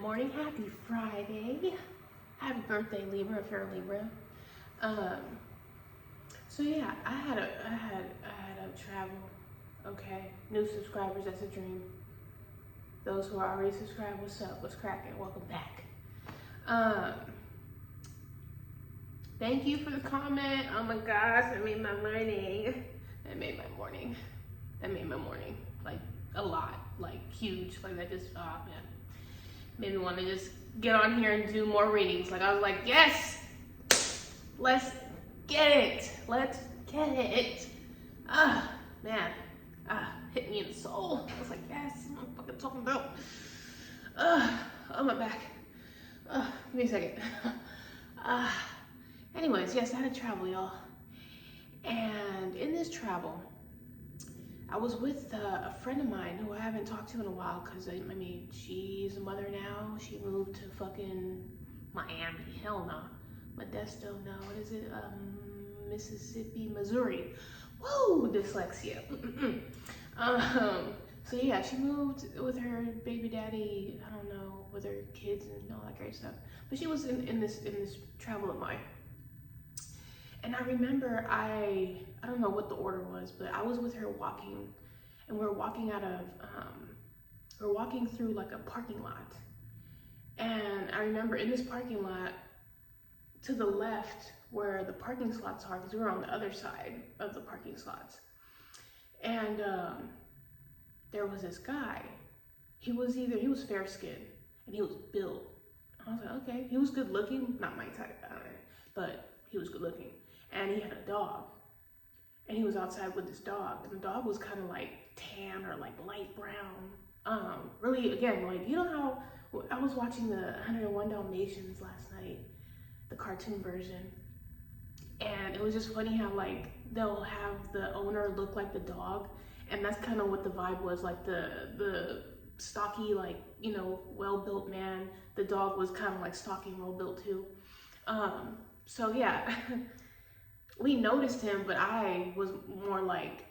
morning, happy Friday. Happy birthday, Libra, if you're a Libra. So yeah, I had a travel. Okay, new subscribers, that's a dream. Those who are already subscribed, what's up? What's cracking? Welcome back. Thank you for the comment. Oh my gosh, that made my morning. That made my morning. That made my morning. Like a lot, like huge. Like that just, oh man. Made me want to just get on here and do more readings. Like I was like, yes, let's get it. Let's get it. Man. Hit me in the soul. I was like, yes, I'm fucking talking about. Oh my back. Give me a second. Anyways, yes, I had to travel, y'all. And in this travel, I was with a friend of mine who I haven't talked to in a while because, I mean, she's a mother now. She moved to fucking Miami. Hell no. Modesto, no. What is it? Mississippi, Missouri. Woo! Dyslexia. So yeah, she moved with her baby daddy, I don't know, with her kids and all that great stuff. But she was in this travel of mine. And I remember I don't know what the order was, but I was with her walking, and we were walking we're walking through like a parking lot. And I remember in this parking lot, to the left where the parking slots are, because we were on the other side of the parking slots. And there was this guy. He was fair skinned and he was built. I was like, okay, he was good looking, not my type, but he was good looking. And he had a dog, and he was outside with this dog, and the dog was kind of like tan or like light brown. Really, again, like, you know how I was watching the 101 Dalmatians last night, the cartoon version, and it was just funny how like they'll have the owner look like the dog, and that's kind of what the vibe was, like the stocky, like, you know, well-built man. The dog was kind of like stocky and well-built too. So yeah. We noticed him, but I was more like,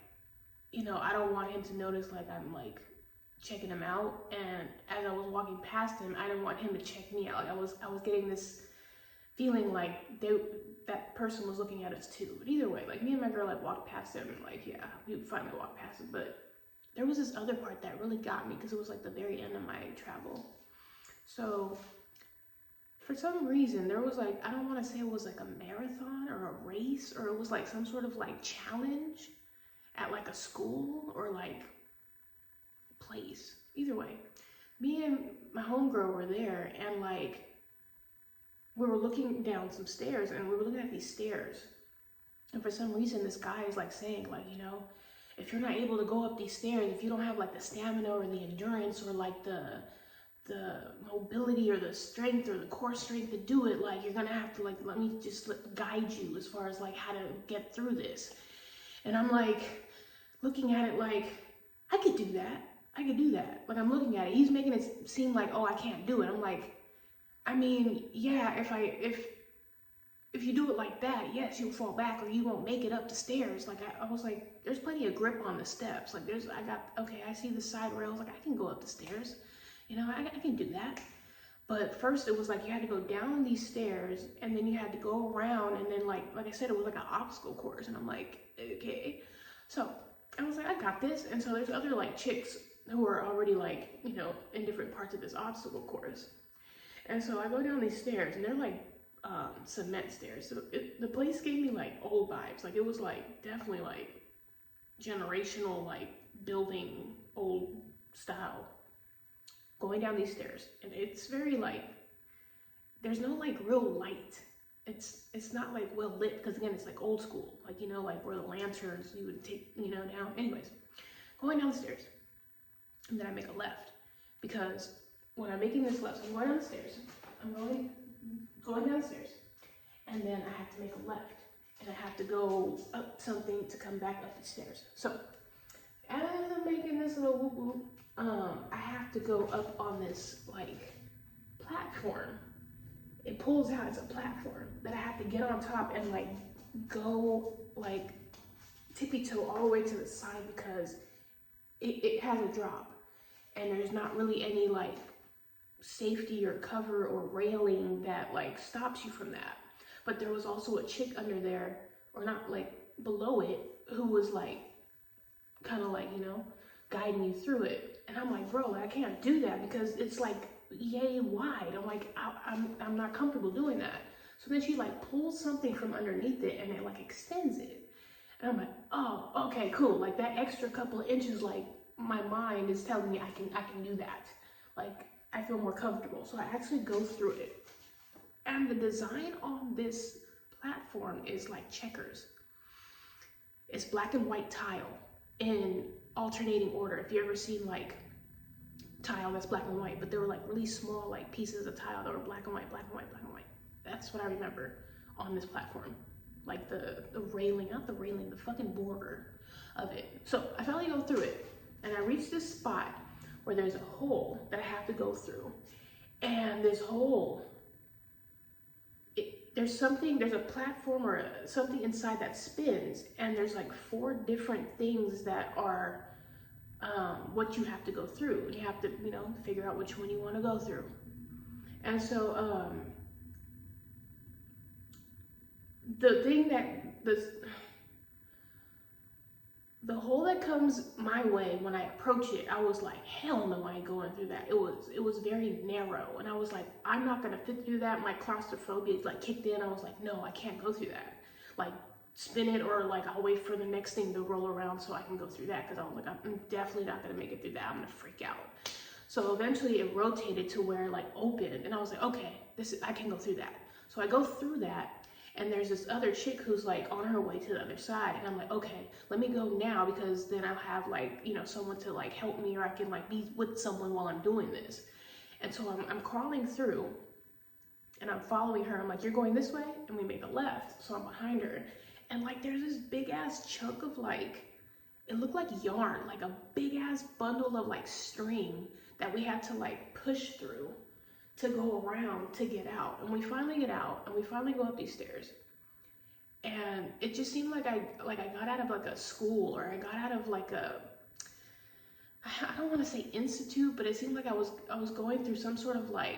you know, I don't want him to notice like I'm like checking him out. And as I was walking past him, I didn't want him to check me out. Like I was getting this feeling like that person was looking at us too. But either way, like me and my girl like walked past him, and like, yeah, we finally walked past him. But there was this other part that really got me, because it was like the very end of my travel. So for some reason, there was like, I don't want to say it was like a marathon or a race, or it was like some sort of like challenge at like a school or like place. Either way, me and my homegirl were there, and like we were looking down some stairs, and we were looking at these stairs. And for some reason, this guy is like saying, like, you know, if you're not able to go up these stairs, if you don't have like the stamina or the endurance or like the mobility or the strength or the core strength to do it, like, you're gonna have to, like, let me just guide you as far as like how to get through this. And I'm like looking at it like, I could do that. Like, I'm looking at it, he's making it seem like, oh, I can't do it. I'm like, I mean, yeah, if you do it like that, yes, you'll fall back or you won't make it up the stairs. Like I was like, there's plenty of grip on the steps. Like I see the side rails, like I can go up the stairs. You know, I can do that. But first it was like you had to go down these stairs, and then you had to go around, and then like I said, it was like an obstacle course. And I'm like, okay. So I was like, I got this. And so there's other like chicks who are already like, you know, in different parts of this obstacle course. And so I go down these stairs, and they're like cement stairs. So the place gave me like old vibes. Like it was like definitely like generational, like building, old style. Going down these stairs, and it's very like, there's no like real light. It's not like well lit, because again, it's like old school, like, you know, like where the lanterns you would take, you know, down. Anyways, going down the stairs, and then I make a left, because when I'm making this left, so I'm going down the stairs, I'm going down the stairs, and then I have to make a left, and I have to go up something to come back up the stairs. So as I'm making this little whoop whoop, I have to go up on this like platform. It pulls out as a platform that I have to get on top and like go like tippy toe all the way to the side, because it has a drop, and there's not really any like safety or cover or railing that like stops you from that. But there was also a chick under there, or not, like below it, who was like kind of like, you know, guiding you through it. And I'm like, bro, I can't do that because it's like yay wide. I'm like, I'm not comfortable doing that. So then she like pulls something from underneath it and it like extends it. And I'm like, oh, okay, cool. Like that extra couple of inches, like my mind is telling me I can do that. Like I feel more comfortable. So I actually go through it. And the design on this platform is like checkers. It's black and white tile in alternating order. If you ever seen like tile that's black and white, but there were like really small like pieces of tile that were black and white, black and white, black and white. That's what I remember on this platform. Like the railing, not the railing, the fucking border of it. So I finally go through it and I reach this spot where there's a hole that I have to go through. And this hole, there's a platform or something inside that spins, and there's like 4 different things that are what you have to go through. You have to, you know, figure out which one you want to go through. And so the thing that the hole that comes my way, when I approach it, I was like, hell no, I ain't going through that. It was very narrow, and I was like, I'm not gonna fit through that. My claustrophobia like kicked in. I was like, no, I can't go through that. Like spin it, or like I'll wait for the next thing to roll around so I can go through that, because I was like, I'm definitely not gonna make it through that. I'm gonna freak out. So eventually it rotated to where it like opened, and I was like, okay, I can go through that. So I go through that. And there's this other chick who's like on her way to the other side. And I'm like, okay, let me go now, because then I'll have like, you know, someone to like help me, or I can like be with someone while I'm doing this. And so I'm crawling through and I'm following her. I'm like, you're going this way? And we make a left. So I'm behind her. And like, there's this big ass chunk of like, it looked like yarn, like a big ass bundle of like string that we had to like push through to go around to get out. And we finally get out, and we finally go up these stairs. And it just seemed like I got out of like a school, or I got out of like I don't want to say institute, but it seemed like I was going through some sort of like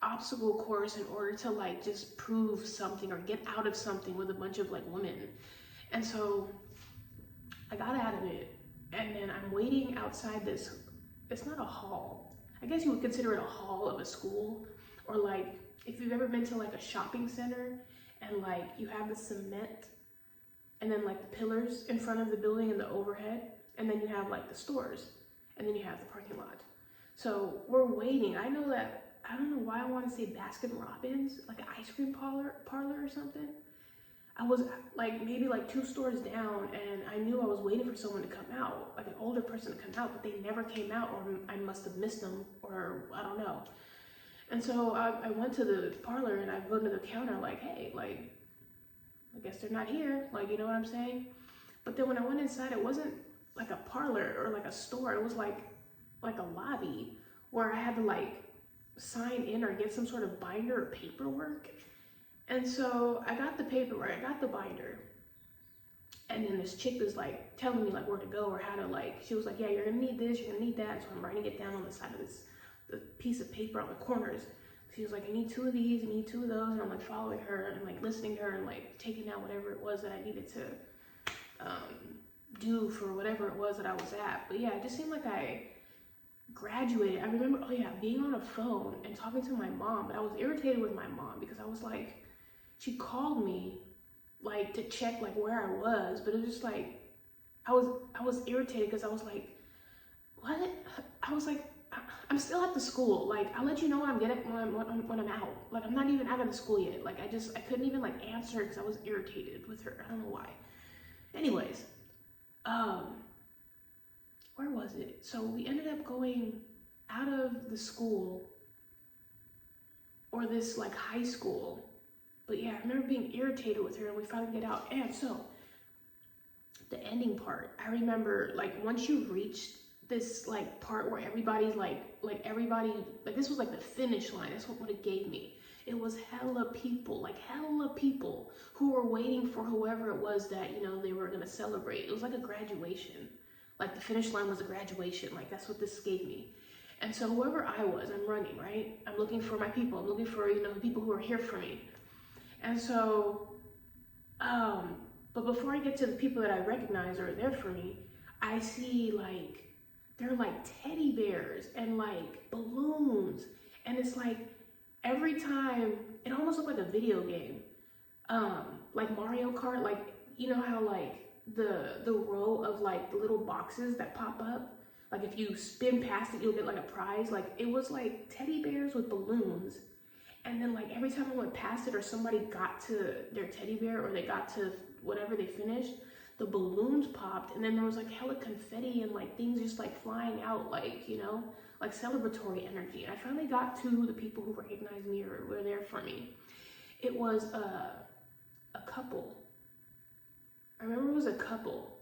obstacle course in order to like just prove something or get out of something with a bunch of like women. And so I got out of it, and then I'm waiting outside this, it's not a hall, I guess you would consider it a hall of a school, or like if you've ever been to like a shopping center and like you have the cement and then like the pillars in front of the building and the overhead, and then you have like the stores, and then you have the parking lot. So we're waiting. I know that, I don't know why I want to say Baskin Robbins, like an ice cream parlor or something. I was like maybe like 2 stores down, and I knew I was waiting for someone to come out, like an older person to come out, but they never came out, or I must have missed them, or I don't know. And so I went to the parlor, and I go to the counter like, hey, like, I guess they're not here, like, you know what I'm saying? But then when I went inside, it wasn't like a parlor or like a store. It was like a lobby where I had to like sign in or get some sort of binder or paperwork. And so I got the paperwork, I got the binder, and then this chick was like telling me like where to go or how to like, she was like, yeah, you're gonna need this, you're gonna need that. So I'm writing it down on the side of the piece of paper on the corners. She was like, I need 2 of these, I need 2 of those. And I'm like following her and like listening to her and like taking out whatever it was that I needed to do for whatever it was that I was at. But yeah, it just seemed like I graduated. I remember, oh yeah, being on a phone and talking to my mom, but I was irritated with my mom because I was like, she called me like to check like where I was, but it was just like, I was irritated because I was like, what? I was like, I'm still at the school. Like, I'll let you know when when I'm out. Like, I'm not even out of the school yet. Like, I couldn't even like answer because I was irritated with her. I don't know why. Anyways, where was it? So we ended up going out of the school, or this like high school. But yeah, I remember being irritated with her, and we finally get out. And so the ending part, I remember like once you reached this like part where everybody's like everybody, like this was like the finish line. That's what it gave me. It was hella people who were waiting for whoever it was that, you know, they were gonna celebrate. It was like a graduation. Like the finish line was a graduation. Like that's what this gave me. And so whoever I was, I'm running, right? I'm looking for my people. I'm looking for, you know, the people who are here for me. And so, but before I get to the people that I recognize or are there for me, I see like, they're like teddy bears and like balloons. And it's like, every time, it almost looked like a video game. Like Mario Kart, like, you know how like the row of like the little boxes that pop up? Like if you spin past it, you'll get like a prize. Like it was like teddy bears with balloons. And then like every time I went past it or somebody got to their teddy bear or they got to whatever they finished, the balloons popped and then there was like hella confetti and like things just like flying out, like, you know, like celebratory energy. And I finally got to the people who recognized me or were there for me. It was a couple. I remember it was a couple,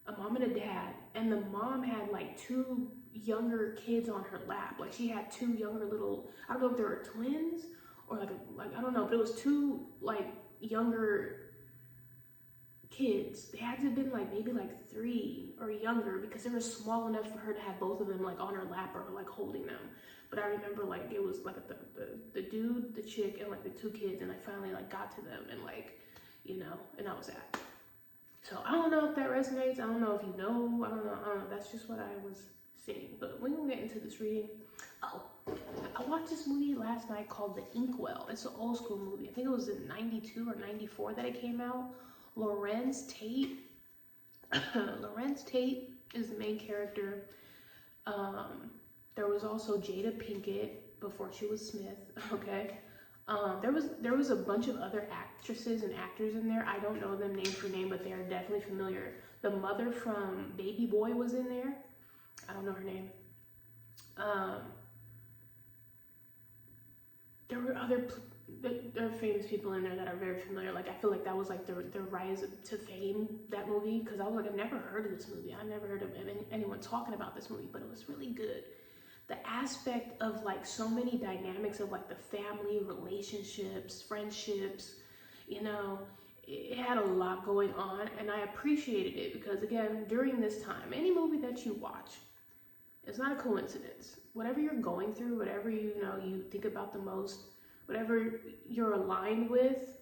a mom and a dad, and the mom had like 2 younger kids on her lap. Like she had 2 younger little, I don't know if they were twins or like I don't know, but it was 2 like younger kids. They had to have been like maybe like 3 or younger because they were small enough for her to have both of them like on her lap or like holding them. But I remember like it was like the dude, the chick, and like the 2 kids, and I finally like got to them and like, you know, and that was that. So I don't know if that resonates. I don't know if you know. I don't know. That's just what I was seeing. But we're gonna get into this reading. Oh, I watched this movie last night called The Inkwell. It's an old school movie. I think it was in 92 or 94 that it came out. Lorenz Tate. Lorenz Tate is the main character. There was also Jada Pinkett before she was Smith. Okay. There was a bunch of other actresses and actors in there. I don't know them name for name, but they are definitely familiar. The mother from Baby Boy was in there. I don't know her name. There were there are famous people in there that are very familiar. Like I feel like that was like the rise to fame, that movie, because I was like, I've never heard of this movie. I never heard of anyone talking about this movie, but it was really good. The aspect of like so many dynamics of like the family, relationships, friendships, you know, it had a lot going on, and I appreciated it because, again, during this time, any movie that you watch, it's not a coincidence. Whatever you're going through, whatever you know you think about the most, whatever you're aligned with,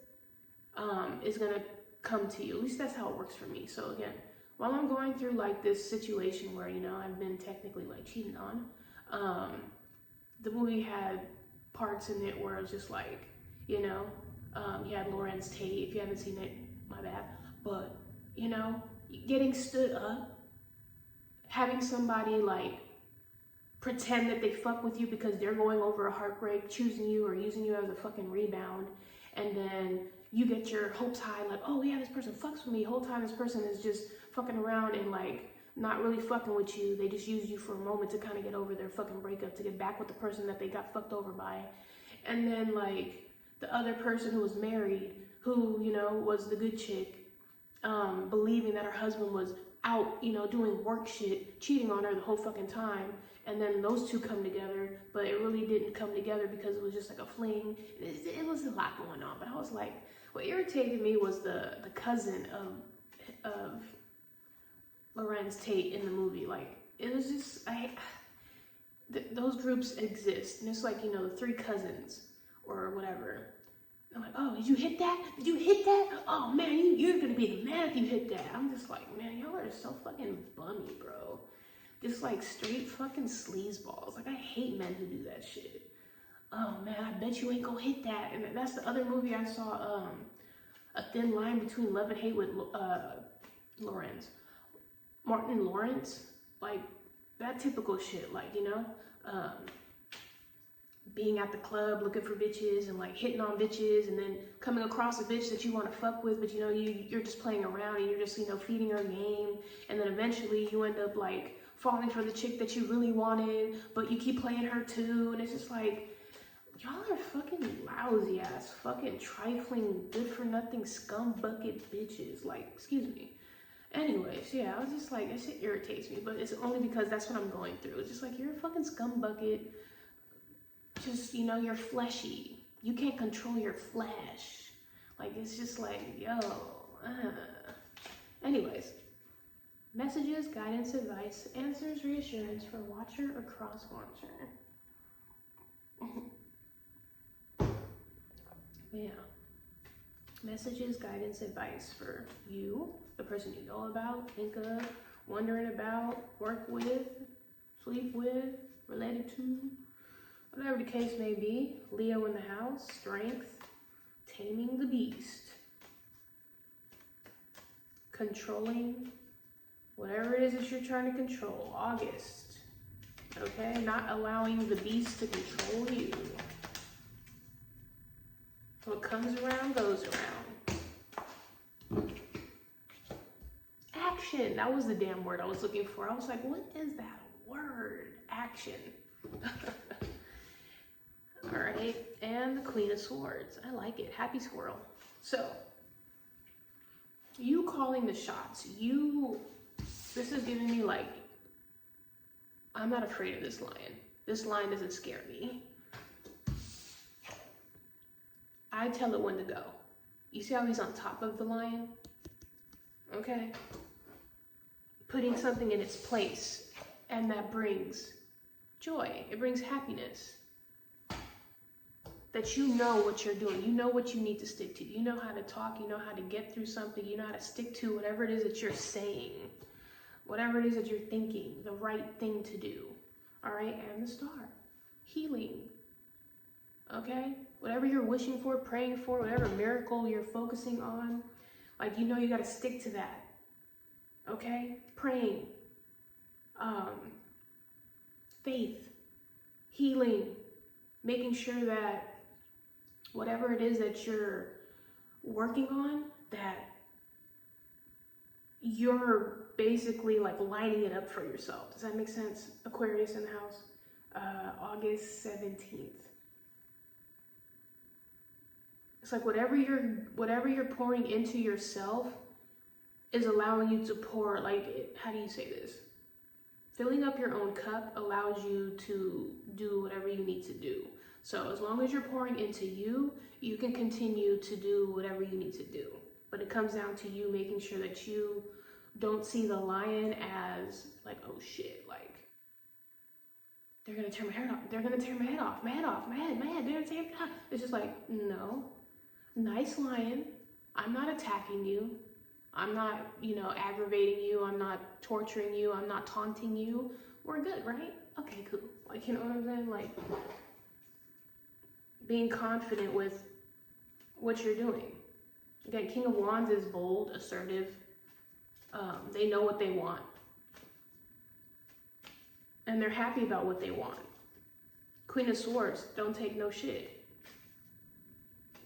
is gonna come to you. At least that's how it works for me. So again, while I'm going through like this situation where, you know, I've been technically like cheated on, the movie had parts in it where it was just like, you know, you had Lorenz Tate. If you haven't seen it, my bad. But, you know, getting stood up, having somebody like pretend that they fuck with you because they're going over a heartbreak, choosing you or using you as a fucking rebound, and then you get your hopes high, like, oh yeah, this person fucks with me. The whole time this person is just fucking around and like not really fucking with you. They just use you for a moment to kind of get over their fucking breakup, to get back with the person that they got fucked over by. And then like the other person who was married, who, you know, was the good chick, believing that her husband was out, you know, doing work shit, cheating on her the whole fucking time. And then those two come together, but it really didn't come together because it was just like a fling. It was a lot going on. But I was like, what irritated me was the cousin of Lorenz Tate in the movie. Like, it was just, those groups exist, and it's like, you know, the 3 cousins or whatever. I'm like, oh, did you hit that? Did you hit that? Oh man, you're gonna be the man if you hit that. I'm just like, man, y'all are so fucking bummy, bro. Just like straight fucking sleazeballs. Like, I hate men who do that shit. Oh man, I bet you ain't gonna hit that. And that's the other movie I saw, A Thin Line Between Love and Hate with Martin Lawrence. Like, that typical shit, like, you know, being at the club looking for bitches and like hitting on bitches, and then coming across a bitch that you want to fuck with, but you know, you're just playing around and you're just, you know, feeding her game, and then eventually you end up like falling for the chick that you really wanted, but you keep playing her too, and it's just like, y'all are fucking lousy ass, fucking trifling, good for nothing scum bucket bitches. Like, excuse me. Anyways, yeah, I was just like, that shit irritates me, but it's only because that's what I'm going through. It's just like, you're a fucking scum bucket. Just, you know, you're fleshy. You can't control your flesh. Like, it's just like, yo. Anyways, Messages, guidance, advice, answers, reassurance for watcher or cross-watcher. Yeah. Messages, guidance, advice for you, the person you know about, think of, wondering about, work with, sleep with, related to, whatever the case may be. Leo in the house, strength, taming the beast, controlling whatever it is that you're trying to control. August, okay? Not allowing the beast to control you. What comes around goes around. Action. That was the damn word I was looking for. I was like, what is that word? Action. All right. And the Queen of Swords. I like it. Happy squirrel. So, you calling the shots. This is giving me like, I'm not afraid of this lion. This lion doesn't scare me. I tell it when to go. You see how he's on top of the lion? Okay. Putting something in its place, and that brings joy. It brings happiness. That you know what you're doing. You know what you need to stick to. You know how to talk. You know how to get through something. You know how to stick to whatever it is that you're saying. Whatever it is that you're thinking. The right thing to do. All right? And the star. Healing. Okay? Whatever you're wishing for, praying for, whatever miracle you're focusing on, like, you know, you got to stick to that. Okay? Praying. Faith. Healing. Making sure that whatever it is that you're working on, that you're basically like lining it up for yourself. Does that make sense? Aquarius in the house. August 17th. It's like whatever you're pouring into yourself is allowing you to pour, like, how do you say this? Filling up your own cup allows you to do whatever you need to do. So as long as you're pouring into you, you can continue to do whatever you need to do. But it comes down to you making sure that you don't see the lion as like, oh shit, like, they're gonna tear my head off. They're gonna tear my head off. My head off. My head. They're gonna tear my head off. It's just like, no. Nice lion. I'm not attacking you. I'm not, aggravating you. I'm not torturing you. I'm not taunting you. We're good, right? Okay, cool. Like, you know what I'm saying? Like, being confident with what you're doing. Again, King of Wands is bold, assertive. They know what they want. And they're happy about what they want. Queen of Swords, don't take no shit.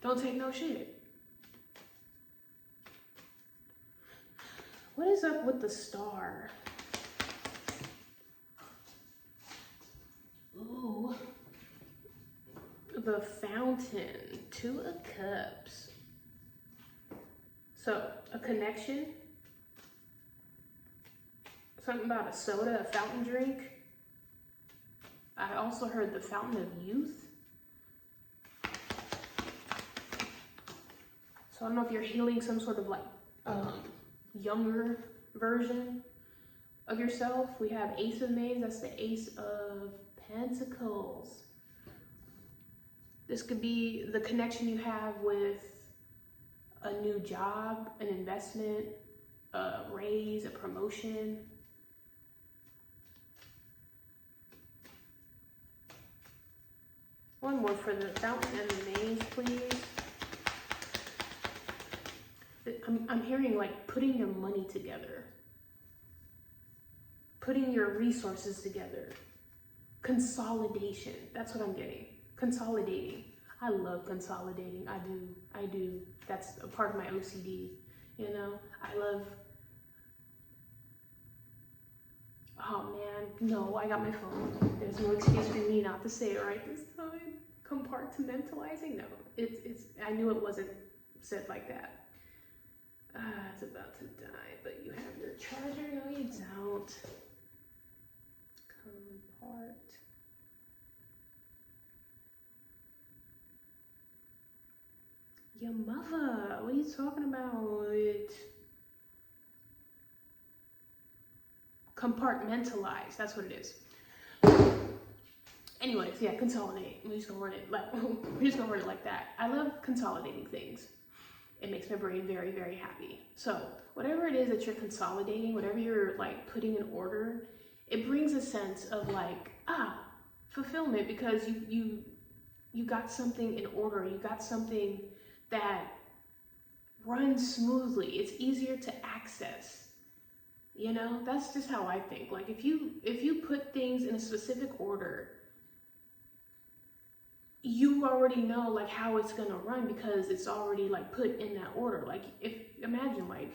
Don't take no shit. What is up with the star? Ooh. The Fountain. 2 of Cups. So, a connection. Something about a soda, a fountain drink. I also heard the Fountain of Youth. So I don't know if you're healing some sort of like younger version of yourself. We have Ace of Maids, that's the Ace of Pentacles. This could be the connection you have with a new job, an investment, a raise, a promotion. One more for the Fountain and the Maids, please. I'm hearing like putting your money together. Putting your resources together. Consolidation. That's what I'm getting. Consolidating. I love consolidating. I do. That's a part of my OCD. I love. Oh man, no, I got my phone. There's no excuse for me not to say it right this time. Compartmentalizing? No, it's. I knew it wasn't said like that. It's about to die, but you have your charger. No, you don't. Compart. Your mother. What are you talking about? compartmentalize. That's what it is. Anyways, yeah, consolidate. We're just gonna word it like that. I love consolidating things. It makes my brain very, very happy. So whatever it is that you're consolidating, whatever you're like putting in order, it brings a sense of like, fulfillment, because you got something in order. You got something that runs smoothly. It's easier to access. You know, that's just how I think. Like if you put things in a specific order, you already know like how it's gonna run, because it's already like put in that order. Like imagine like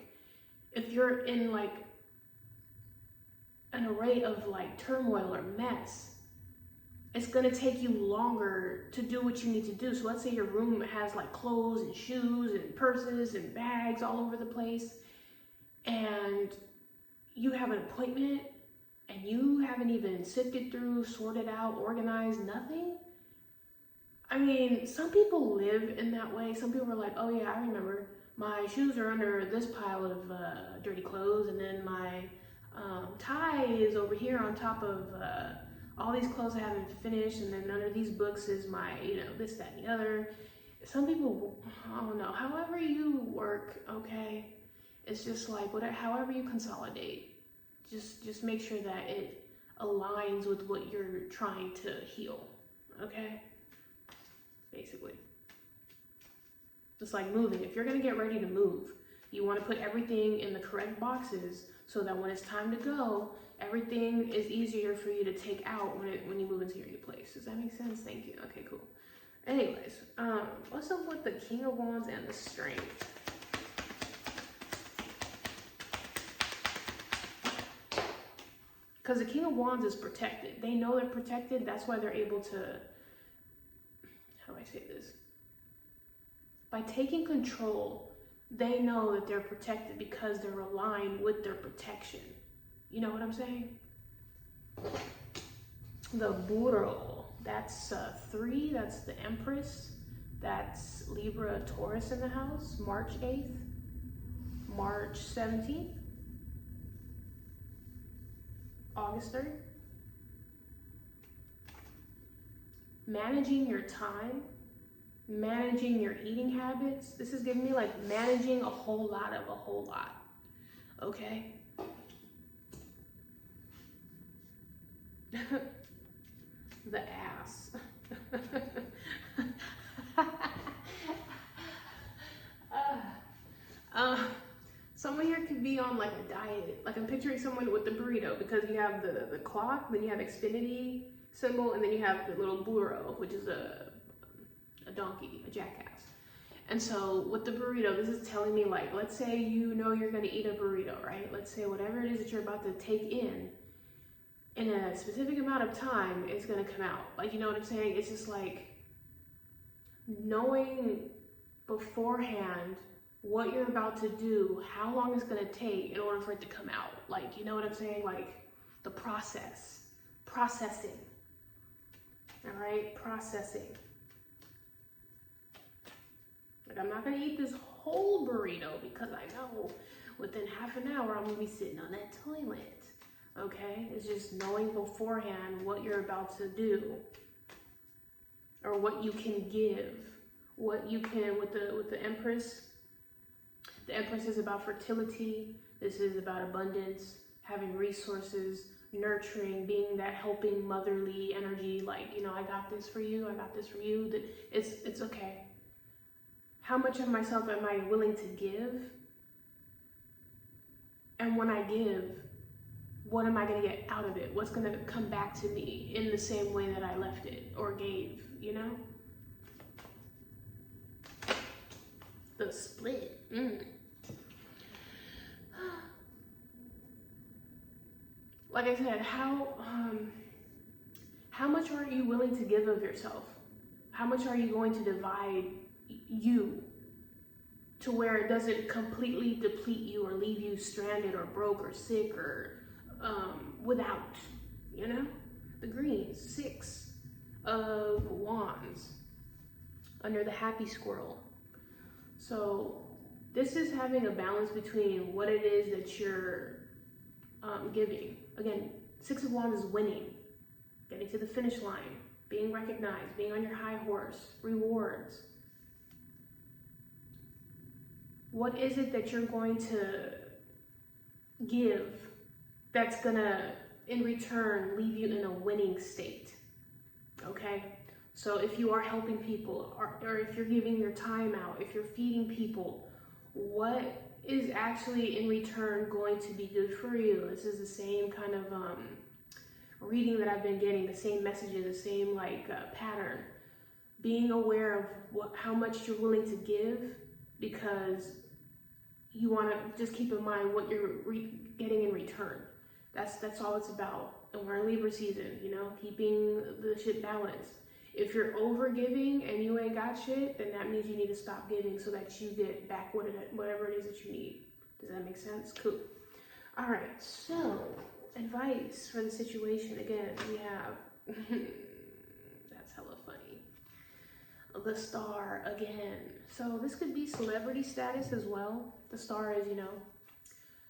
if you're in like an array of like turmoil or mess, it's gonna take you longer to do what you need to do. So let's say your room has like clothes and shoes and purses and bags all over the place, and you have an appointment and you haven't even sifted through, sorted out, organized, nothing. I mean, some people live in that way. Some people are like, oh yeah, I remember my shoes are under this pile of dirty clothes, and then my tie is over here on top of all these clothes I haven't finished, and then under these books is my, this, that, and the other. Some people, I don't know, however you work, okay? It's just like, however you consolidate, just make sure that it aligns with what you're trying to heal, okay? Basically. Just like moving. If you're gonna get ready to move, you wanna put everything in the correct boxes so that when it's time to go, everything is easier for you to take out when you move into your new place. Does that make sense? Thank you. Okay, cool. Anyways, what's up with the King of Wands and the Strength? Because the King of Wands is protected. They know they're protected. That's why they're able to, how do I say this? By taking control, they know that they're protected because they're aligned with their protection. You know what I'm saying? The Burro, that's 3, that's the Empress, that's Libra, Taurus in the house, March 8th, March 17th, August 3rd. Managing your time, managing your eating habits. This is giving me like managing a whole lot of a whole lot, okay? The ass. Someone here could be on like a diet. Like I'm picturing someone with the burrito, because you have the clock, then you have Xfinity symbol, and then you have the little burro, which is a donkey, a jackass. And so with the burrito, this is telling me like, let's say you know you're gonna eat a burrito, right? Let's say whatever it is that you're about to take in a specific amount of time, it's gonna come out. Like, you know what I'm saying? It's just like knowing beforehand what you're about to do, how long it's gonna take in order for it to come out. Like, you know what I'm saying? Like the processing, all right? Processing. Like I'm not gonna eat this whole burrito because I know within half an hour I'm gonna be sitting on that toilet. Okay, it's just knowing beforehand what you're about to do, or what you can give, what you can with the Empress. The Empress is about fertility. This is about abundance, having resources, nurturing, being that helping motherly energy. Like, I got this for you. I got this for you. That it's okay. How much of myself am I willing to give? And when I give, what am I going to get out of it? What's going to come back to me in the same way that I left it or gave, The split. Like I said, how much are you willing to give of yourself? How much are you going to divide you to where it doesn't completely deplete you or leave you stranded or broke or sick or without, The green, 6 of Wands under the happy squirrel. So this is having a balance between what it is that you're giving. Again, Six of Wands is winning, getting to the finish line, being recognized, being on your high horse, rewards. What is it that you're going to give that's gonna, in return, leave you in a winning state? Okay? So if you are helping people, or if you're giving your time out, if you're feeding people, what is actually in return going to be good for you? This is the same kind of reading that I've been getting, the same messages, the same pattern. Being aware of how much you're willing to give, because you want to just keep in mind what you're getting in return. That's all it's about. And we're in Libra season, you know, keeping the shit balanced. If you're over giving and you ain't got shit, then that means you need to stop giving so that you get back whatever it is that you need. Does that make sense? Cool. All right, so advice for the situation. Again, we have, that's hella funny, the Star again. So this could be celebrity status as well. The Star is, you know,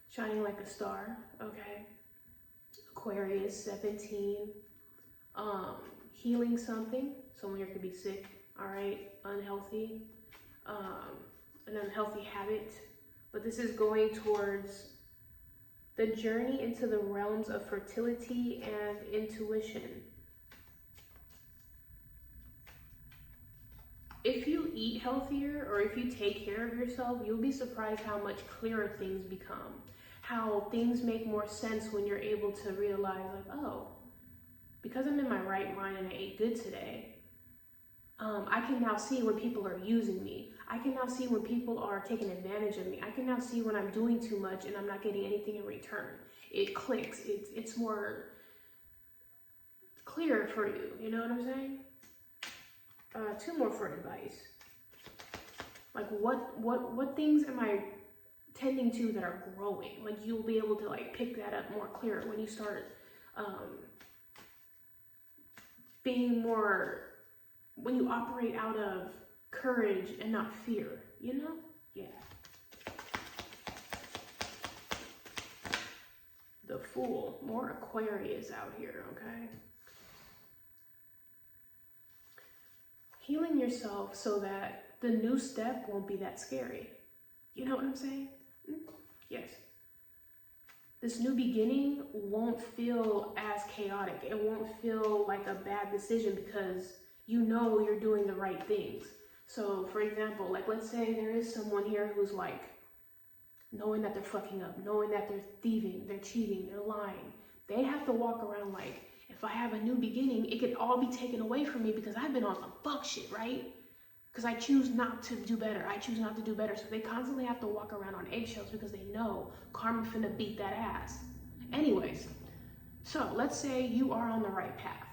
shining like a star, okay? Aquarius, 17. Healing something. Someone here could be sick, all right? Unhealthy, an unhealthy habit. But this is going towards the journey into the realms of fertility and intuition. If you eat healthier, or if you take care of yourself, you'll be surprised how much clearer things become. How things make more sense when you're able to realize, like, oh, because I'm in my right mind and I ate good today, I can now see when people are using me. I can now see when people are taking advantage of me. I can now see when I'm doing too much and I'm not getting anything in return. It clicks. It's more clear for you. You know what I'm saying? Two more for advice. Like what things am I tending to that are growing? Like you'll be able to like pick that up more clear when you start being more, when you operate out of courage and not fear, you know? Yeah. The Fool, more Aquarius out here, okay? Healing yourself so that the new step won't be that scary. You know what I'm saying? Yes. This new beginning won't feel as chaotic. It won't feel like a bad decision because you know you're doing the right things. So for example, like let's say there is someone here who's like knowing that they're fucking up, knowing that they're thieving, they're cheating, they're lying. They have to walk around like, if I have a new beginning, it could all be taken away from me because I've been on some fuck shit, right? Because I choose not to do better. I choose not to do better. So they constantly have to walk around on eggshells because they know karma finna beat that ass. Anyways, so let's say you are on the right path.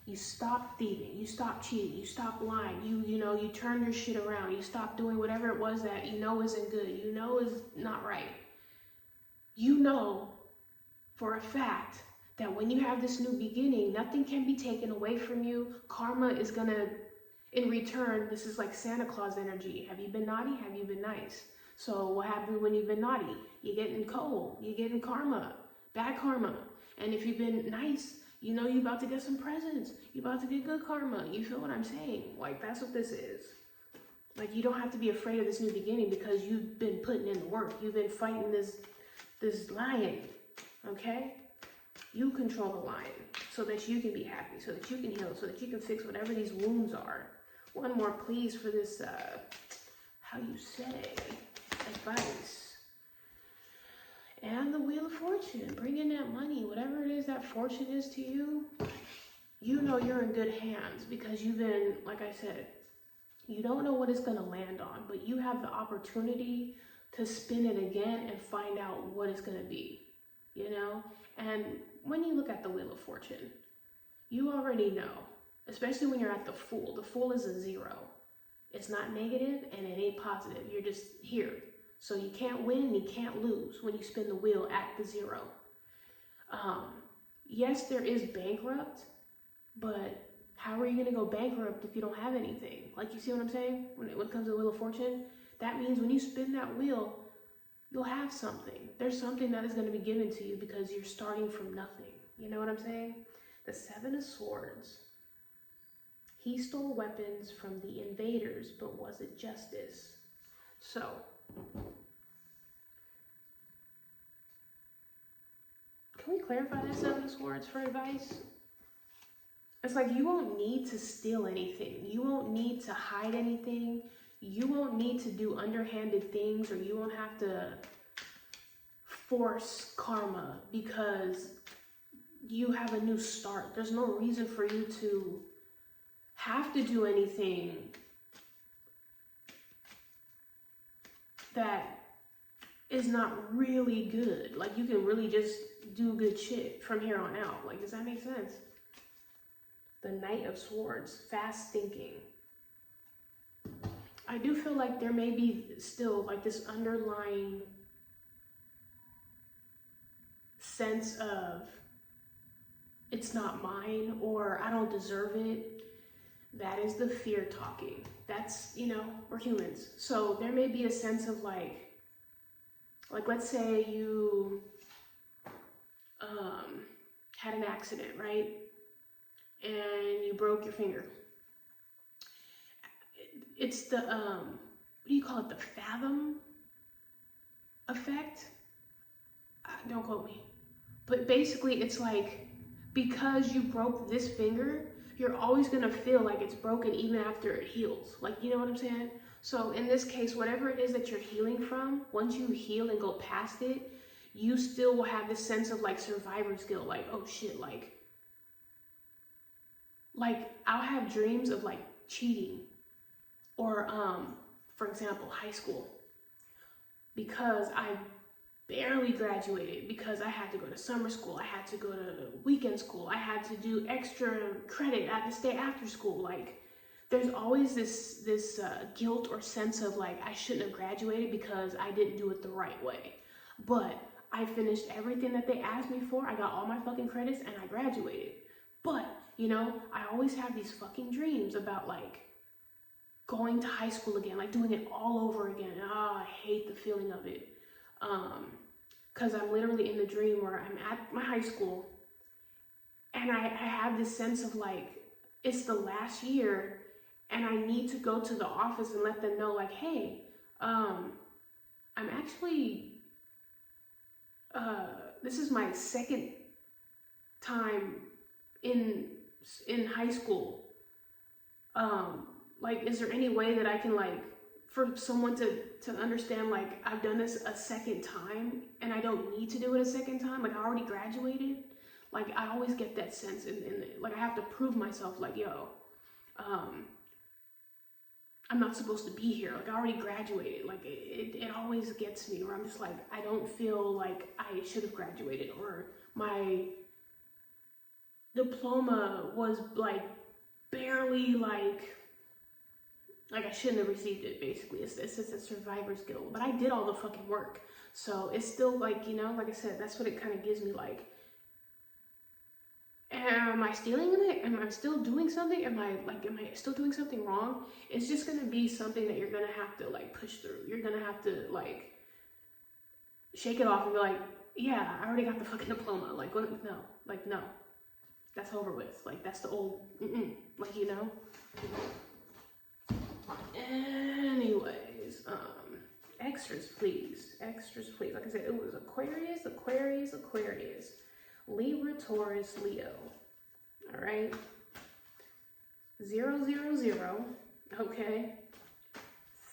You stop thieving, you stop cheating, you stop lying, you turn your shit around, you stop doing whatever it was that you know isn't good, you know is not right. You know for a fact that when you have this new beginning, nothing can be taken away from you. Karma is gonna, in return, this is like Santa Claus energy. Have you been naughty? Have you been nice? So what happens when you've been naughty? You're getting cold, you're getting karma, bad karma. And if you've been nice, you know you're about to get some presents. You're about to get good karma. You feel what I'm saying? Like, that's what this is. Like, you don't have to be afraid of this new beginning because you've been putting in the work. You've been fighting this lion, okay? You control the lion so that you can be happy, so that you can heal, so that you can fix whatever these wounds are. One more, please, for this, how you say, advice. And the Wheel of Fortune, bring in that money, whatever it is that fortune is to you, you know you're in good hands because you've been, like I said, you don't know what it's going to land on, but you have the opportunity to spin it again and find out what it's going to be, you know? And when you look at the Wheel of Fortune, you already know, especially when you're at the Fool. The Fool is a 0. It's not negative and it ain't positive. You're just here. So you can't win and you can't lose when you spin the wheel at the 0. Yes, there is bankrupt, but how are you going to go bankrupt if you don't have anything? Like, you see what I'm saying? When it comes to the Wheel of Fortune, that means when you spin that wheel, you'll have something. There's something that is going to be given to you because you're starting from nothing. You know what I'm saying? The Seven of Swords. He stole weapons from the invaders, but was it justice? So, can we clarify that Seven of Swords for advice? It's like you won't need to steal anything. You won't need to hide anything. You won't need to do underhanded things, or you won't have to force karma because you have a new start. There's no reason for you to have to do anything that is not really good. Like, you can really just do good shit from here on out. Like, does that make sense? The Knight of Swords, fast thinking. I do feel like there may be still like this underlying sense of it's not mine, or I don't deserve it. That is the fear talking. That's, you know, we're humans. So there may be a sense of like let's say you had an accident, right? And you broke your finger. It's the, what do you call it? The fathom effect? Don't quote me. But basically it's like, because you broke this finger, you're always gonna feel like it's broken even after it heals. Like, you know what I'm saying? So in this case, whatever it is that you're healing from, once you heal and go past it, you still will have this sense of like survivor's guilt. Like, oh shit, like I'll have dreams of like cheating, or for example, high school, because I barely graduated, because I had to go to summer school, I had to go to weekend school, I had to do extra credit, I had to stay after school. Like, there's always this guilt or sense of like, I shouldn't have graduated because I didn't do it the right way. But I finished everything that they asked me for, I got all my fucking credits, and I graduated. But, you know, I always have these fucking dreams about like going to high school again, like doing it all over again. Oh, I hate the feeling of it. Cause I'm literally in the dream where I'm at my high school, and I have this sense of like, it's the last year and I need to go to the office and let them know like, hey, I'm actually, this is my second time in high school. Like, is there any way that I can like, for someone to understand like I've done this a second time and I don't need to do it a second time? Like, I already graduated. Like, I always get that sense in like I have to prove myself like, yo, I'm not supposed to be here. Like, I already graduated. Like, it always gets me where I'm just like, I don't feel like I should have graduated, or my diploma was like barely like I shouldn't have received it, basically. It's just a survivor's guilt. But I did all the fucking work. So it's still like, you know, like I said, that's what it kind of gives me like, am I stealing it? Am I still doing something? Am I still doing something wrong? It's just going to be something that you're going to have to like push through. You're going to have to like shake it off and be like, yeah, I already got the fucking diploma. Like, what? No, like, no, that's over with. Like, that's the old, like, you know? Anyways, extras please, like I said, it was Aquarius, Libra, Taurus, Leo. All right, 000, okay,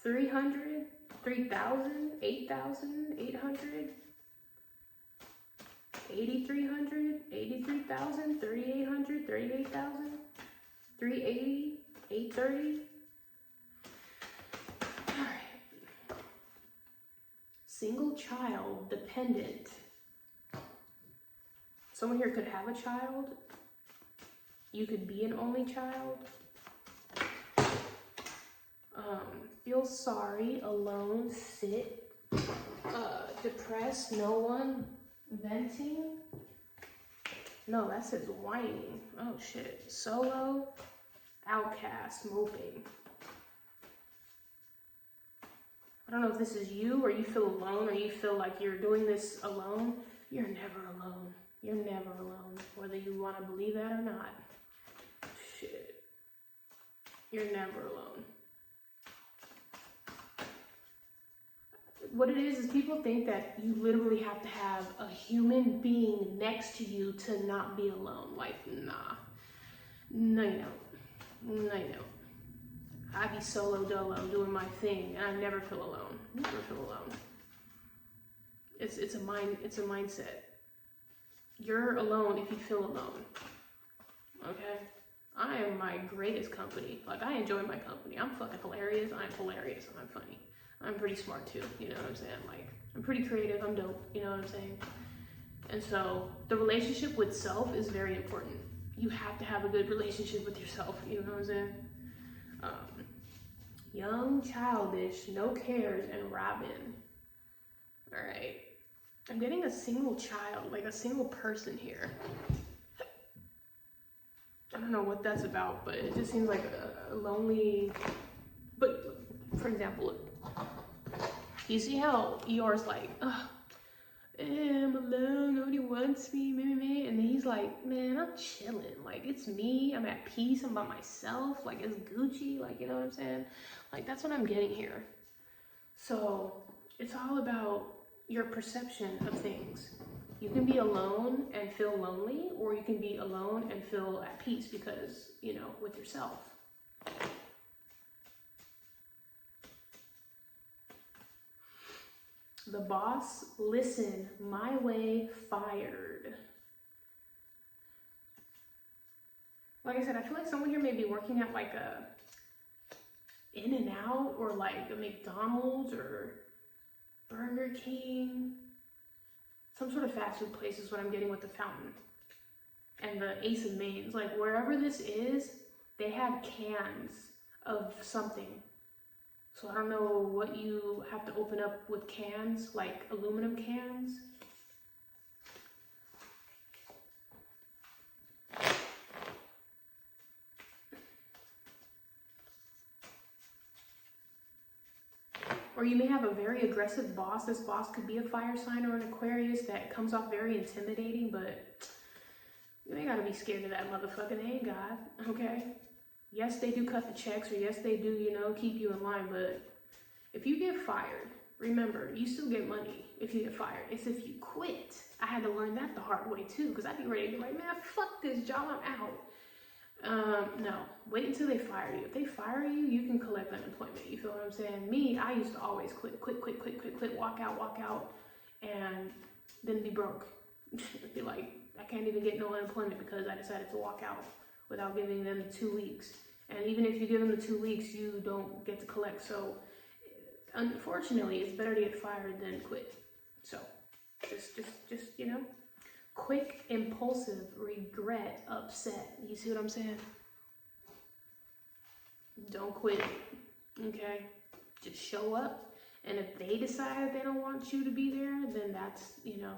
300, 3,000, 8,000, 800, 8,300, 83,000, 3,800, 38,000, 380, 830. Single child, dependent. Someone here could have a child. You could be an only child. Feel sorry, alone, sit, depressed, no one, venting. No, that says whining. Oh shit. Solo, outcast, moping. I don't know if this is you or you feel alone or you feel like you're doing this alone. You're never alone. You're never alone, whether you want to believe that or not. Shit. You're never alone. What it is people think that you literally have to have a human being next to you to not be alone. Like, nah. No, you don't. No, you don't. I be solo dolo doing my thing, and I never feel alone. Never feel alone. It's a mindset. You're alone if you feel alone. Okay? I am my greatest company. Like, I enjoy my company. I'm fucking hilarious. I'm hilarious and I'm funny. I'm pretty smart too, you know what I'm saying? Like, I'm pretty creative, I'm dope, you know what I'm saying? And so, the relationship with self is very important. You have to have a good relationship with yourself, you know what I'm saying? Young, childish, no cares, and Robin. All right. I'm getting a single child, like a single person here. I don't know what that's about, but it just seems like a lonely, but for example, look, you see how Eeyore's like, ugh, I'm alone, nobody wants me, me, and then he's like, man, I'm chilling, like, it's me, I'm at peace, I'm by myself, like, it's Gucci, like, you know what I'm saying? Like, that's what I'm getting here. So, it's all about your perception of things. You can be alone and feel lonely, or you can be alone and feel at peace because, you know, with yourself. The boss, listen, my way, fired. Like I said, I feel like someone here may be working at like a In-N-Out or like a McDonald's or Burger King. Some sort of fast food place is what I'm getting with the fountain. And the Ace of Mains. Like wherever this is, they have cans of something. So I don't know what you have to open up with cans, like aluminum cans. Or you may have a very aggressive boss. This boss could be a fire sign or an Aquarius that comes off very intimidating, but you ain't gotta be scared of that motherfucker. They ain't God, okay? Yes, they do cut the checks, or yes, they do, you know, keep you in line, but if you get fired, remember, you still get money if you get fired. It's if you quit. I had to learn that the hard way too, because I'd be ready to be like, man, fuck this job, I'm out. No, wait until they fire you. If they fire you, you can collect unemployment. You feel what I'm saying? Me, I used to always quit, walk out, and then be broke. Be like, I can't even get no unemployment because I decided to walk out without giving them 2 weeks. And even if you give them the 2 weeks, you don't get to collect. So unfortunately, it's better to get fired than quit. So just, you know, quick, impulsive, regret, upset. You see what I'm saying? Don't quit, okay? Just show up. And if they decide they don't want you to be there, then that's, you know,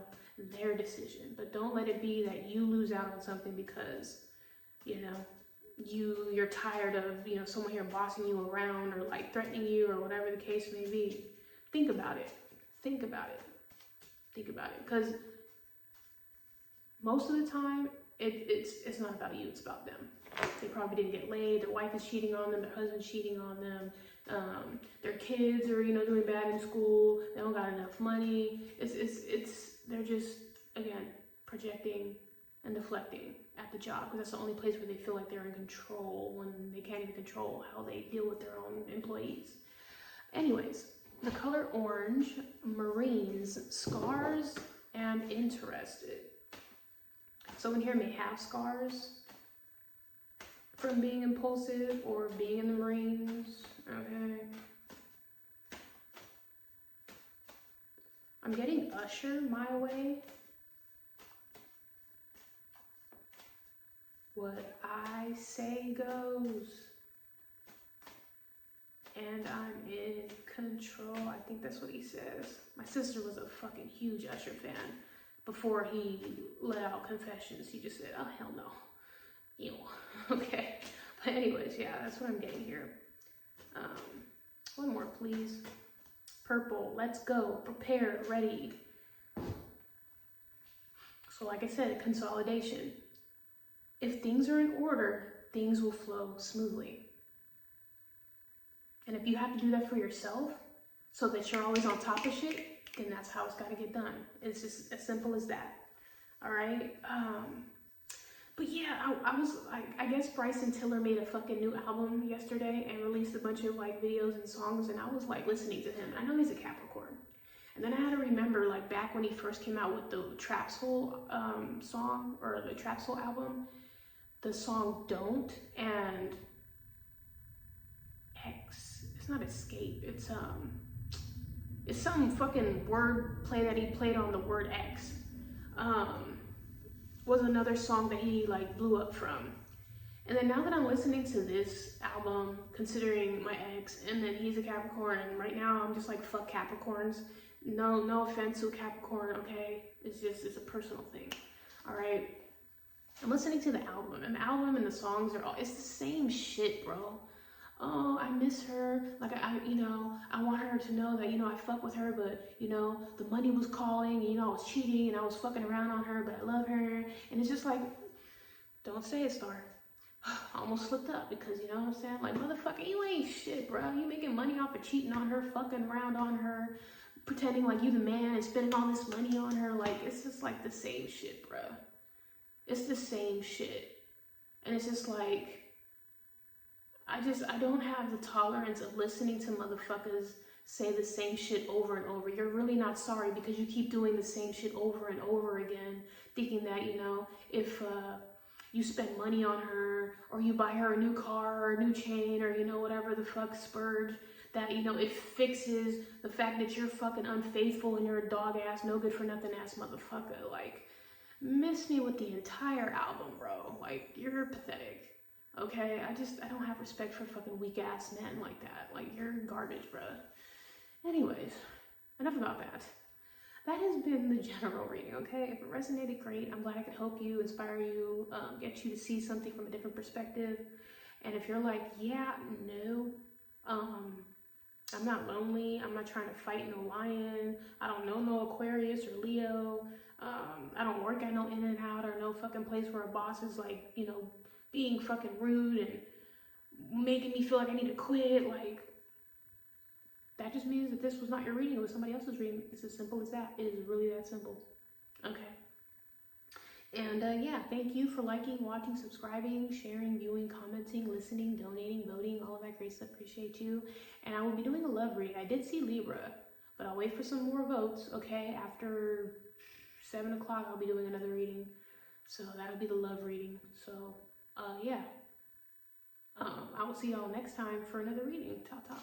their decision. But don't let it be that you lose out on something because, you know, you're tired of, you know, someone here bossing you around or like threatening you or whatever the case may be. Think about it. Think about it. Think about it. Because most of the time, it's not about you, it's about them. They probably didn't get laid, their wife is cheating on them, their husband's cheating on them, their kids are, you know, doing bad in school, they don't got enough money. They're just, again, projecting and deflecting at the job, because that's the only place where they feel like they're in control when they can't even control how they deal with their own employees. Anyways, the color orange, Marines, scars, and interested. Someone here may have scars from being impulsive or being in the Marines, okay? I'm getting usher my way. What I say goes. And I'm in control. I think that's what he says. My sister was a fucking huge Usher fan. Before he let out confessions, he just said, oh, hell no. Ew. Okay. But anyways, yeah, that's what I'm getting here. One more, please. purple, let's go, prepare, ready. So like I said, consolidation. If things are in order, things will flow smoothly. And if you have to do that for yourself, so that you're always on top of shit, then that's how it's got to get done. It's just as simple as that. All right. But yeah, I guess Bryson Tiller made a fucking new album yesterday and released a bunch of like videos and songs, and I was like listening to him. I know he's a Capricorn. And then I had to remember, like, back when he first came out with the Trap Soul song, or the Trap Soul album, the song Don't and X. It's not Escape. It's some fucking word play that he played on the word X. Was another song that he like blew up from. And then now that I'm listening to this album, considering my ex, and then he's a Capricorn, and right now I'm just like, fuck Capricorns. No offense to Capricorn, okay? It's a personal thing, all right? I'm listening to the album, and the songs are all, it's the same shit, bro. Oh, I miss her. Like, I want her to know that, I fuck with her, but, the money was calling, I was cheating, and I was fucking around on her, but I love her. And it's just like, don't say it, Star. I almost slipped up because, you know what I'm saying? Like, motherfucker, you ain't shit, bro. You making money off of cheating on her, fucking around on her, pretending like you the man and spending all this money on her. Like, it's just like the same shit, bro. It's the same shit. And it's just like, I don't have the tolerance of listening to motherfuckers say the same shit over and over. You're really not sorry because you keep doing the same shit over and over again, thinking that, if you spend money on her, or you buy her a new car or a new chain, or, whatever the fuck spurge, that, it fixes the fact that you're fucking unfaithful and you're a dog ass, no good for nothing ass motherfucker. Like, miss me with the entire album, bro. Like, you're pathetic. Okay, I don't have respect for fucking weak ass men like that. Like, you're garbage, bruh. Anyways, enough about that. That has been the general reading, okay? If it resonated, great. I'm glad I could help you, inspire you, get you to see something from a different perspective. And if you're like, yeah, no, I'm not lonely. I'm not trying to fight no lion. I don't know no Aquarius or Leo. I don't work at no In and Out or no fucking place where a boss is like, being fucking rude and making me feel like I need to quit. Like, that just means that this was not your reading, it was somebody else's reading. It's as simple as that. It is really that simple. Okay. And yeah, thank you for liking, watching, subscribing, sharing, viewing, commenting, listening, donating, voting, all of that great stuff. Appreciate you. And I will be doing a love reading. I did see Libra, but I'll wait for some more votes, okay? After 7 o'clock, I'll be doing another reading. So that'll be the love reading. So yeah, I will see y'all next time for another reading. Ta-ta.